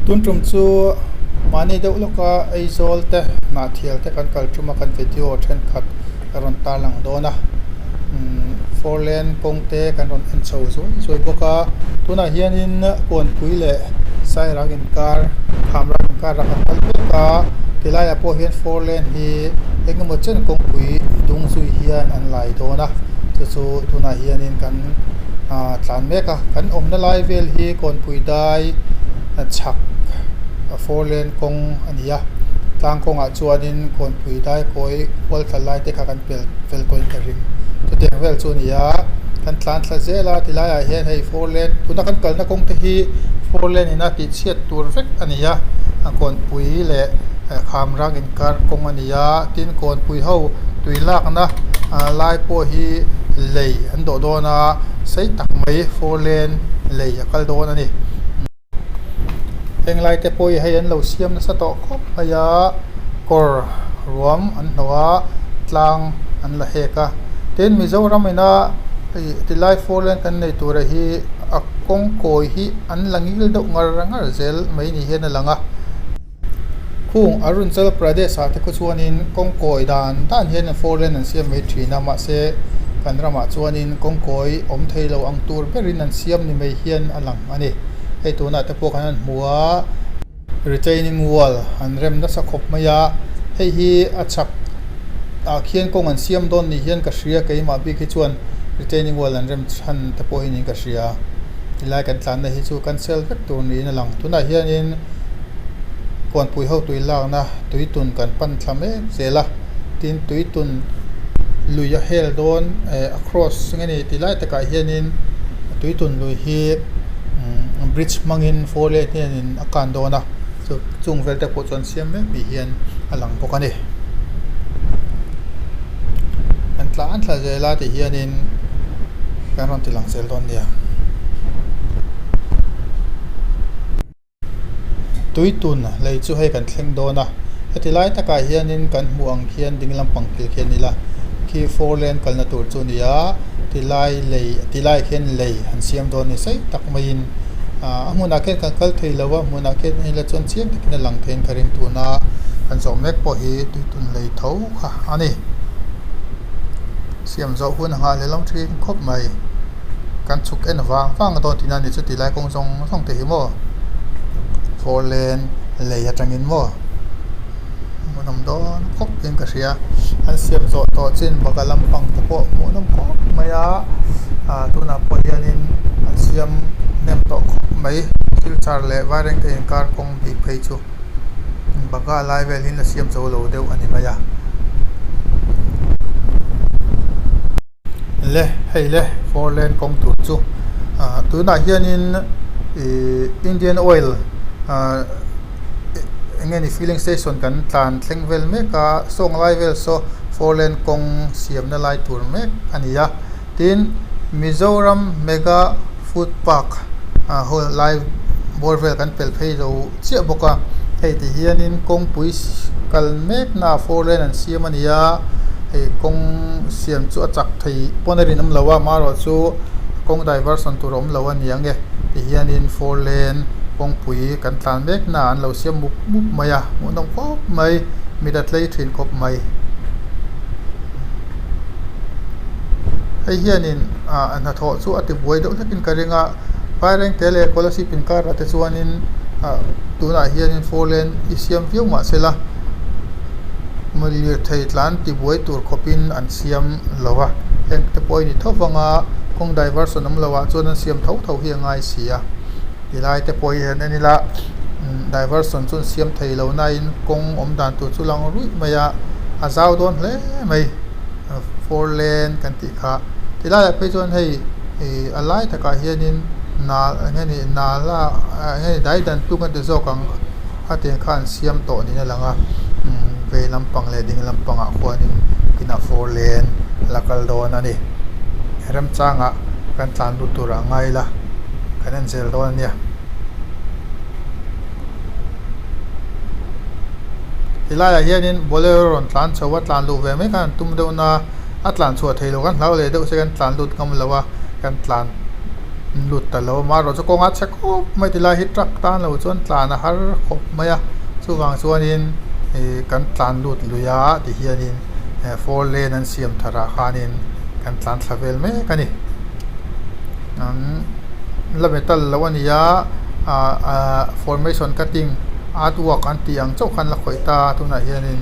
ตุนตรงจูมันนี่เดี๋ยวลูกก็ไอโซลเตนาเทียลเตกันกัลจุมากันวิดีโอเช่นขัดการันตาหลังโดนะfourlane กงเตกันรอนเอ็นโซสวยพวกก็ตัวน่าเฮียนินกวนปุยเล่ใส่รักินการทำรักินการรักกันพวกก็ที่ไล่พวกเฮียน fourlane ฮีเองก็มาเช่นกงปุยดุงสุยเฮียนอันไหลโดนะจู่ๆตัวน่าเฮียนินกันจานเมกะกันอมนั่นไล่เวลฮีกวนปุยได้ชักfourlane กงอันนี้ต่างกงจวนนินกวนปุยได้คอยวอลทลายเตะกันเปลเฟลคอยกระริมตัวเดียวเวลส่วนนี้กันทลานทลาเซลาที่ไล่เห็นให้fourlaneตัวนักกันเกิดนักกงที่fourlaneนี่น่าติดเชียดตัวเฟกอันนี้กวนปุยเละคำรักอินการกงอันนี้ตินกวนปุยเฮาตุยลากนะไล่พวกฮีเลยอันโดโดนะใส่ตักไม่fourlaneเลยกัลโดนอันนี้เองไล่แต่พวกให้ยันเราเสียมนะสต๊อกครบพยากอร์รวมอันหัวกลางอันละเฮกะเต็นมิโซรามินะที่ไล่fourlaneกันในตัวที่กงโกยที่อันลังยิลดงารังอาเซลไม่นี่เห็นลังอ่ะคุ้งอรุณเซลประเดศาสตร์กุศลนินกงโกยด้านเห็นfourlaneนั่นเสียมไม่ถีนามาเสกันรามาชวนินกงโกยอมเทลอังตูร์เปรินันเสียมนี่ไม่เห็นอลังอันนี้ไอตัวนั้นแต่พวกนั้นหัว retaining wall อันเริ่มนัสกบมายาให้ฮีอัดชักเขียนกงอันเสียมโดนนี่เห็นกระเสียกี่มาบีกิจวน retaining wall อันเริ่มชันแต่พวกนี้กระเสียที่ไล่กันทันในฮิจูกันเซลก็ตัวนี้นั่นหลังตัวนั้นเห็นอินก่อนปุยเข้าตุยล่างนะตุยตุนกันปั้นทำเสร็จละตินตุยตุนลุยเฮลโดนacross งั้นนี่ที่ไล่แต่ก็เห็นอินตุยตุนลุยฮีbridge มังอินfourlaneเนี่ยอินอาการโดนนะจุงเวลแต่ปวดจนเสียมไม่มีเห็นหลังพวกนี้อันตรายเจล่าที่เห็นอินการรอนที่หลังเซลตอนเดียตุยตุนเลยจู่ให้กันเข่งโดนนะที่ไล่ตะกายเห็นอินกันห่วงเขียนดิ่งลำปังเขียนนี่ละที่ fourlane กันนะตัวจุนยาที่ไล่เลยที่ไล่เขียนเลยหันเสียมโดนนี่ใส่ตักไม่ยินมุนักเก็ตกันกัลทีแล้วว่ามุนักเก็ตนี่ละจนเสียงที่นั่นหลังเทนคาริมตัวน่ะกันสมเม็กพอฮีตุยตุนเลยเท่าค่ะอันนี้เสียมเจ้าหุ่นหาเลยลองทิ้งครบไหมกันฉุกเอ็นฟังตอนที่นั่นนี่สุดที่ไล่คงส่งเตะหิมะfourlaneเลยจังอินมะมันน้ำโดนครบเป็นกระเสียอันเสียมโซต่อจินบอกกันลำพังตะโพมันน้ำครบไม่ยาตัวน่ะพอเย็นอินอันเสียมเนมตกไม่คิลชาร์เล่วารงเองการคงบีบไปชูบังกาไล่เวลินเสียมโซโลเดียวอันนี้ไม่ยาเล่ให้เล่fourlaneคงถูกชูตัวน่ะเฮียนินIndian oilงั้นนี่ filling station กันตานเซ็งเวลเมกาส่งไล่เวลโซfourlaneคงเสียมนั่นไล่ตัวเมกอันนี้ทีนมิโซรัมเมกาfood park whole live borewell kan pelphei lo che boka hei ti hianin kong pui kal mek na fourlane an siam ania hei kong siam chu achak thei ponerin am lawa maro chu kong diversion tur om lawa niange ti hianin fourlane kong pui kan tlan mek na an lo siam muk maya mu nong ko mai midat lei thin kop mai hei hianin an tho chu ati buai do takin karinga pareng tele policy pin kar ate chuanin tuna hianin fourlane isiam viu ma sela malir thei tlan ti buai tur khopin an siam lawa heng te poi ni thowanga kong diversion am lawa chuan siam tho hi ngai sia ilai te poi hen anila diversion chun siam thei lo na in kong om dan tu chulang rui maya azau don hle mai fourlane kan ti kha tilai pe chuan hei alai ta ka hianinนาเนี่ยนี่นาละเนี่ยได้ดันตุ้งกันตัวโจกังอาเตียนข้านเสียมโตนี่นั่นแหละอ่ะเวลำปังเลยดิ่งลำปังอ่ะควรนี่กินอ่ะfourlaneลักโดนนั่นนี่เริ่มจ้างอ่ะกันตานดูตัวร่างไงล่ะคะแนนเซลโดนเนี่ยที่ไล่เฮียนี่บอลเลอร์รอนตานชาวตานลูเวไม่กันตุ้มเดียวนะอัตลานชัวเทโลกันเราเลยเดี๋ยวเสกันตานลูกำลังว่ากันตาน หลุดแต่เรามาเราจะกงอัดเช็คไม่ติลายฮิตรักตานเราจนตลานะฮาร์ขบไม่อะสู้วางส่วนนินกันตานหลุดลุยาที่เฮียนินโฟร์เลนนั้นเสียมธราคานินกันตานทราเวลไม่กันนี่นั้นแล้วเมตัลแล้ววันนี้ฟอร์เมชันกัตติ้งอาร์ตวอร์กอันที่ยังเจ้าคันละข่อยตาทุนไหนเฮียนิน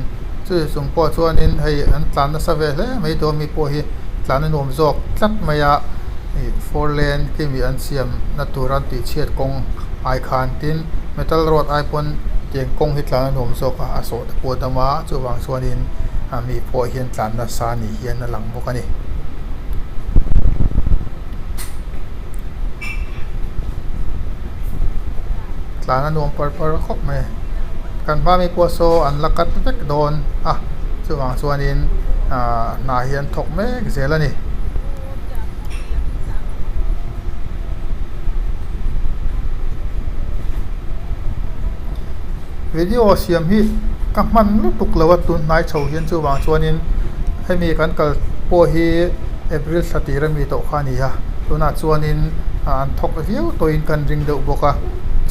ซึ่งส่งปอส่วนนินให้อันตานนั้นทราเวลไม่ตัวมีปอฮีตานนั้นนวมจอกจัดไม่อะfourlane ที่มีอันเสียมนัตุรันติเชียดกงไอคานตินเมทัลรถไอปนเตียงกงฮิตลานหนุ่มโซกอาโซตะปวดมาจูวางส่วนนินมีพอเฮียนตานนัสานีเฮียนหลังบุกันนี่ตานหนุ่มเปิดครบไหมกันบ้ามีปัวโซอันลักกัดเล็กโดนจูวางส่วนนินนาเฮียนถกเมกเสียแล้วนี่วิดีโอเสียมฮีกับมันลุตุกเลวตุนนายชาวเฮียนจูวางชวนินให้มีการกัลโปฮีเอพริลสติรมีโตขานีฮะตัวนัดชวนินอันทกเดียวตัวอินกันริงเดือบกะ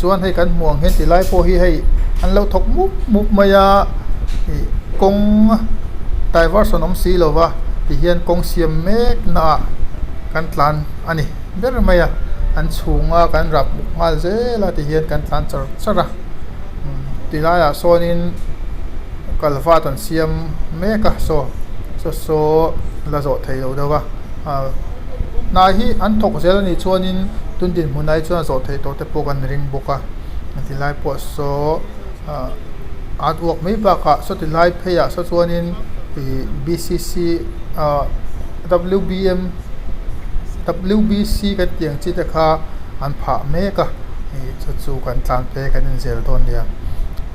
ชวนให้กันห่วงเห็นติไลโปฮีให้อันเราทกมุบมายากงไตวาร์สนมสีเลวะที่เฮียนกงเสียมเมกนากันตลันอันนี้เบรมายาอันสูงกันรับมุกมาเจลาที่เฮียนกันตลันสระตีลายโซนินกัลฟาตันเซียมเมกะโซลาโซไทยเอาเดวะนาฮีอันทกเซลนี่ชวนินตุนดินมุนัยชวนโซไทยโตเตปกันริงบุกะตีลายปวดโซอาร์ตวอร์กไม่ปากะโซตีลายเพย์โซชวนินBCC WBC กันเตียงจิตคาอันผาเมกะสู้กันตามเพกันอินเซลตอนเดีย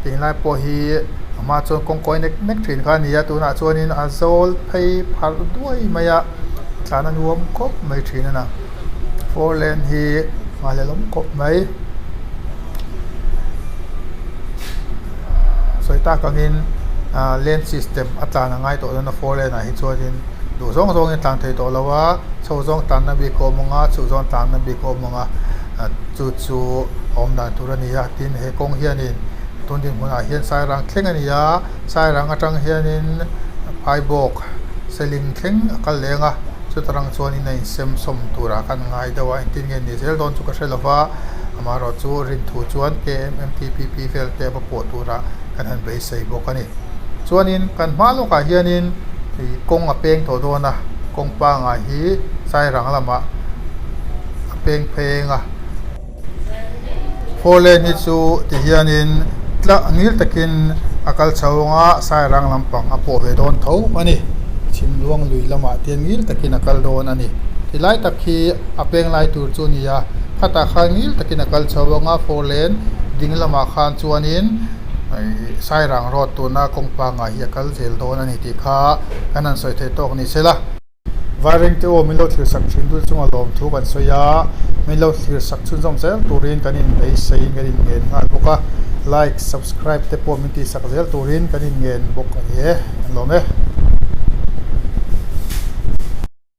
ตีนไล่พอฮีมาจนกงกอยเน็กทรินขานี่ยตัวน่ะชวนินอาโซลไปพัดด้วยมายะสารนั้นรวมครบไม่ทรินนะโฟร์เลนฮีมาเลยล้มครบไหมสวยตากังอินเลนซิสเต็มอัตราง่ายตัวนั้นโฟร์เลนนะฮิชวนินดูซองในต่างไทยตัวละว่าชาวซองต่างนับบีโกมงาชาวซองต่างนับบีโกมงาจู่อมดันทุรนียตินเฮกงเฮียนินตุนดินมุนาเฮียนสายรังเข่งนิยาสายรังจังเฮียนินไพบกเซลิงเข่งกัลเลงสุดรังชวนินในเซมสมตุรากันง่ายแต่ว่าตินเงินดิเซลโดนจุกเชลฟ้ามารอจูรินทูชวนเกม MTPP เฟลเตปปวตุระกันหันไปใส่บกนี่ชวนินกันมาลูกเฮียนินกงอเปงโถโดนะกงปางฮีสายรังละมะเปงเพงโฟเลนิจูที่เฮียนินละนิลตะกินอากาศชาวงาสายรังลำปังอโปเวโดนเท่าอันนี้ชิมลวงลุยละมาเตียนนิลตะกินอากาศโดนอันนี้ที่ไล่ตะคีอเปงไล่ตูจูนียาพัตตาขานิลตะกินอากาศชาวงาโฟเลนดิ่งละมาขานจวนินสายรังรอดตัวน่ากงปางเฮียกัลเซลโดนอันนี้ที่ขากันนั้นสวยเทตอกนี่เสละวาริงเตโอมิโลทิสักชินดูจงอารมณ์ทุกันสวยมิโลทิสักชินจอมเซลตูรินกันอินไปใส่กันอินเงินงานบุกะไลค์ subscribe เตปโอมินติสักเซลตูรินกันอินเงินบุกกันเย่ลมเอ